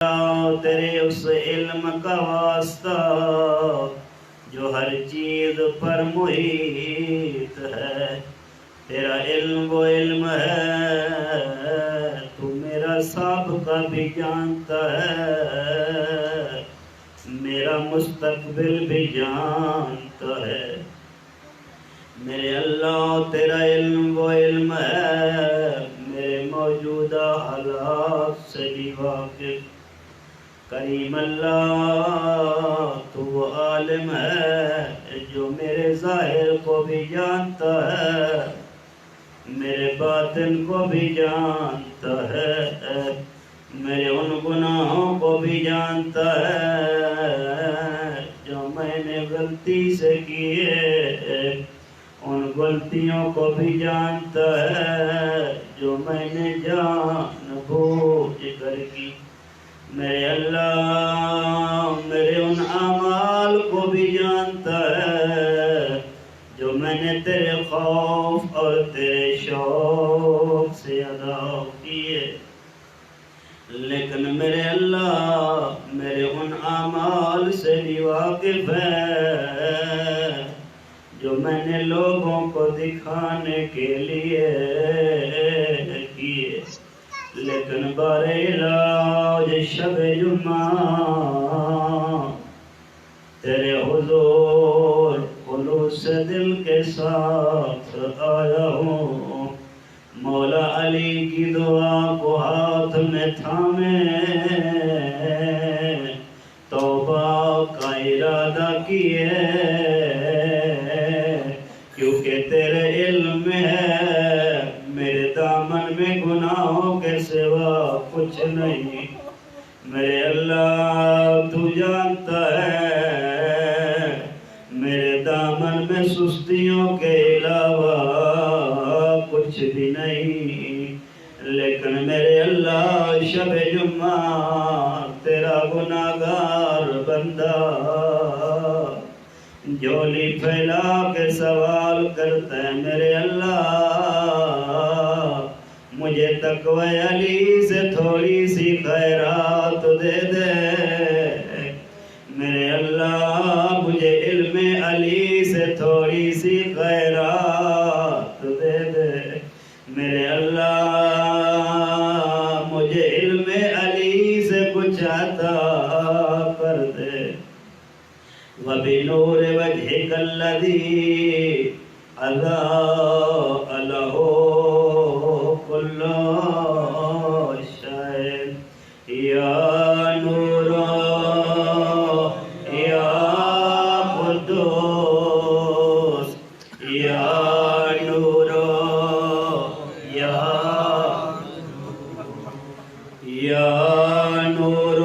تیرے اس علم کا واسطہ جو ہر چیز پر محیط ہے، تیرا علم وہ علم ہے تو میرا سابقہ بھی جانتا ہے، میرا مستقبل بھی جانتا ہے۔ میرے اللہ تیرا علم وہ علم ہے، میرے موجودہ حالات سے بھی واقف۔ کریم اللہ تو وہ عالم ہے جو میرے ظاہر کو بھی جانتا ہے، میرے باطن کو بھی جانتا ہے، میرے ان گناہوں کو بھی جانتا ہے جو میں نے غلطی سے کیے، ان غلطیوں کو بھی جانتا ہے جو میں نے جان بوجھ کر کی۔ میرے اللہ میرے ان اعمال کو بھی جانتا ہے جو میں نے تیرے خوف اور تیرے شوق سے ادا کیے، لیکن میرے اللہ میرے ان اعمال سے بھی واقف ہے جو میں نے لوگوں کو دکھانے کے لیے کیے، لیکن بار علاج شب جمعہ تیرے حضور خلوص دل کے ساتھ آیا ہوں، مولا علی کی دعا کو ہاتھ میں تھامے توبہ کا ارادہ کیے، کیونکہ تیرے علم میں ہے میرے دامن میں گناہوں کے سوا کچھ نہیں۔ میرے اللہ تو جانتا ہے میرے دامن میں سستیوں کے علاوہ کچھ بھی نہیں، لیکن میرے اللہ شب جمعہ تیرا گناہگار بندہ جھولی پھیلا کے سوال کرتا ہے، میرے اللہ مجھے تقوی علی سے تھوڑی سی خیرات دے دے، میرے اللہ مجھے علم علی سے تھوڑی سی خیرات دے دے، میرے اللہ مجھے علم علی سے کچھ عطا کر دے۔ وَبِنُورِ وَجْهِكَ الَّذِي أَضَاءَ لَهُ كُلُّ شَيْءٍ يَا نُورُ يَا قُدُّوسُ يَا نُورُ يَا نُورُ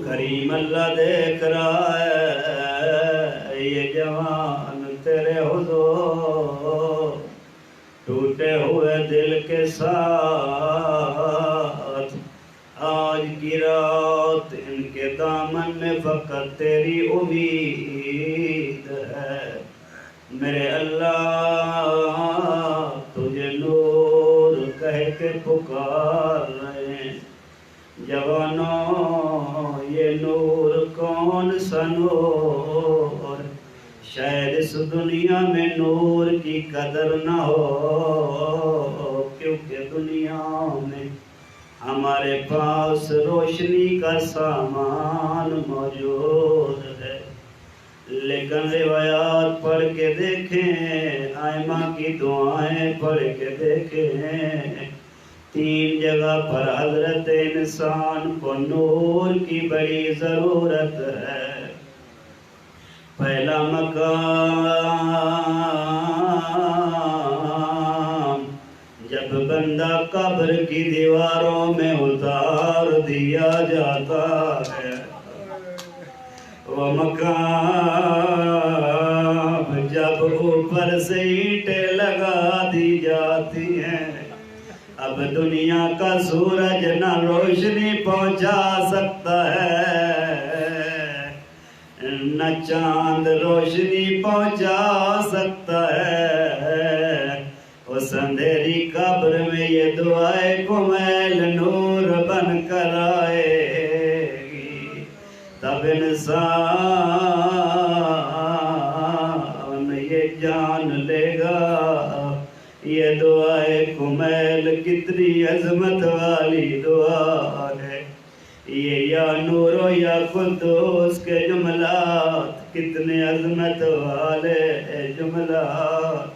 کریم اللہ دیکھ رہا ہے یہ جوان تیرے حضور ٹوٹے ہوئے دل کے ساتھ آج کی رات ان کے دامن میں فقط تیری امید ہے، میرے اللہ تجھے نور کہہ کے پکار رہے ہیں۔ جوانوں یہ نور کون سا نور، شاید اس دنیا میں نور کی قدر نہ ہو، کیونکہ دنیا میں ہمارے پاس روشنی کا سامان موجود ہے، لیکن روایات پڑھ کے دیکھیں، ائمہ کی دعائیں پڑھ کے دیکھیں، 3 جگہ پر حضرت انسان کو نور کی بڑی ضرورت ہے۔ پہلا مقام جب بندہ قبر کی دیواروں میں اتار دیا جاتا ہے، وہ مقام جب اوپر سے اینٹیں لگا دی جاتی ہیں، اب دنیا کا سورج نہ روشنی پہنچا سکتا ہے، نہ چاند روشنی پہنچا سکتا ہے، اس اندھیری قبر میں یہ دعائے کمیل نور بن کر آئے گی، تب انسان یہ جان لے گا یہ دعائے کمیل کتنی عظمت والی دعا ہے۔ یہ یا نور و یا قدوس کے جملات کتنے عظمت والے جملات۔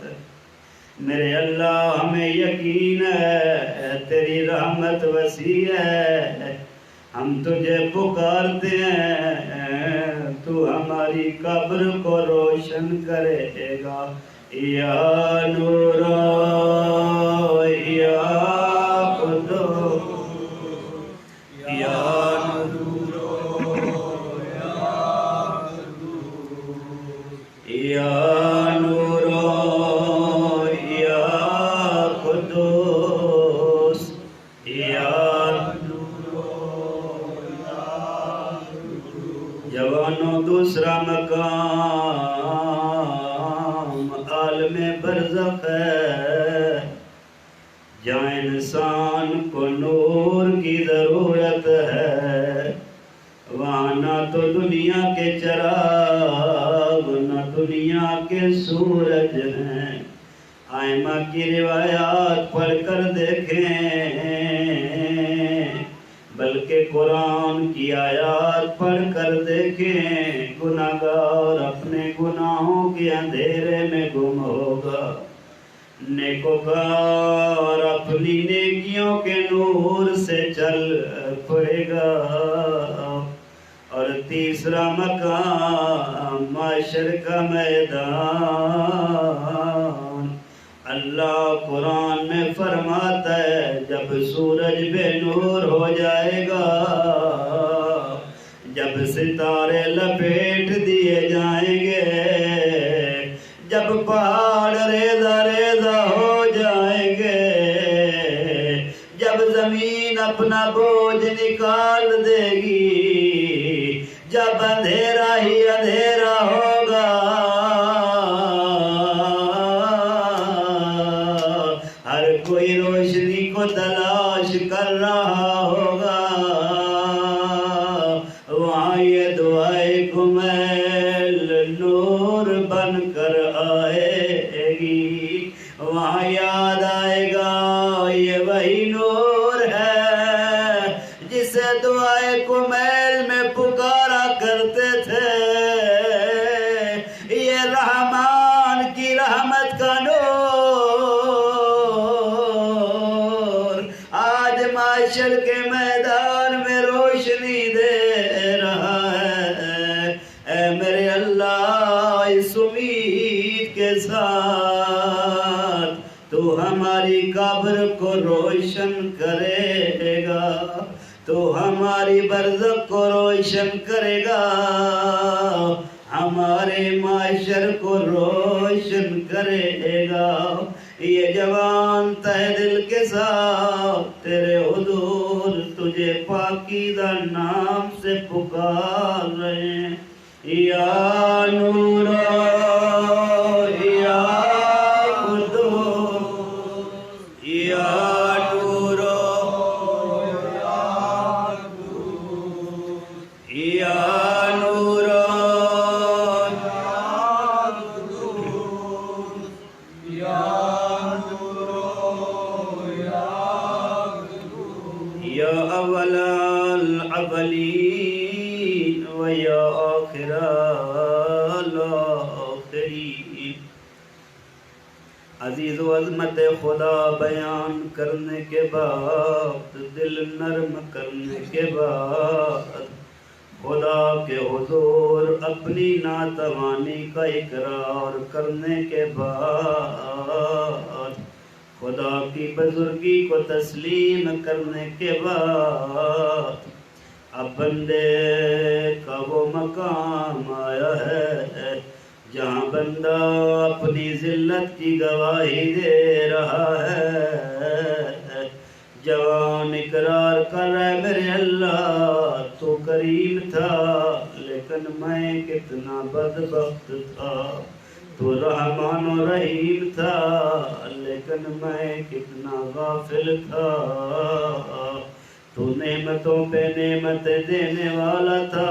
میرے اللہ ہمیں یقین ہے تیری رحمت وسیع ہے، ہم تجھے پکارتے ہیں، تو ہماری قبر کو روشن کرے گا۔ یا نور یا قدوس یا یا نور یا قدوس یا جوانوں دوسرا مقام عالم برزخ ہے، جہاں انسان کو نور کی ضرورت ہے، وہاں نہ تو دنیا کے چراغ نہ دنیا کے سورج ہیں۔ آئمہ کی روایات پڑھ کر دیکھیں، بلکہ قرآن کی آیات پڑھ کر دیکھیں، گناہگار اپنے گناہوں کے اندھیرے میں گم ہوگا، نیکوکار اپنی نیکیوں کے نور سے چل پڑے گا۔ اور تیسرا مقام معاشر کا میدان، اللہ قرآن میں فرماتا ہے جب سورج بے نور ہو جائے گا، جب ستارے لپیٹ دیے جائیں گے، جب پہاڑ ریزہ ریزہ ہو جائیں گے، جب زمین اپنا بوجھ نکال دے گی، جب اندھیرا ہی اندھیرا ہوگا، ہر کوئی روشنی کو تلاش کر رہا ہوگا، وہاں یہ دعائے کمیل نور بن کر آئے گی، وہاں یاد آئے گا یہ وہی نور ہے جسے دعائے کمیل میں پکارا کرتے تھے، یہ رحمان کی رحمت کا نور آج معاشر کے میدان میں روشنی دے رہا ہے۔ اے میرے اللہ اس امید کے ساتھ تو ہماری قبر کو روشن کرے گا، تو ہماری برزخ کو روشن کرے گا، ہمارے معاشر کو روشن کرے گا۔ یہ جوان تہ دل کے ساتھ تیرے حضور تجھے پاکیزہ نام سے پکار رہے ہیں، یا نور یا قدوس یا نور یا نور یا اول الاولین و یا آخر الاخرین۔ عزیز و عظمت خدا بیان کرنے کے بعد، دل نرم کرنے کے بعد، خدا کے حضور اپنی ناتوانی کا اقرار کرنے کے بعد، خدا کی بزرگی کو تسلیم کرنے کے بعد، اب بندے کا وہ مقام آیا ہے جہاں بندہ اپنی ذلت کی گواہی دے رہا ہے۔ جوان اقرار کر رہا ہے میرے اللہ تو کریم تھا لیکن لیکن میں کتنا بدبخت تھا. تو رحمان و رحیم تھا لیکن میں کتنا غافل تھا. تو نعمتوں پہ نعمت دینے والا تھا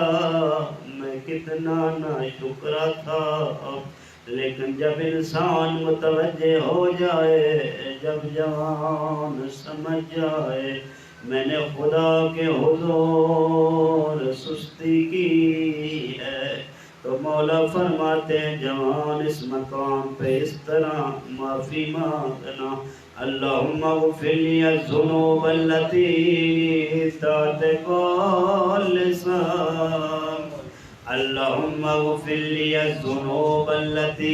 میں کتنا ناشکرا تھا. لیکن جب انسان متوجہ ہو جائے، جب جوان سمجھ جائے میں نے خدا کے حضور سستی کی ہے، تو مولا فرماتے ہیں جوان اس مقام پہ اس طرح معافی مانگنا. اللہم اغفر لی الذنوب التي تحت كل لسان. اللہم اغفر لی الذنوب التي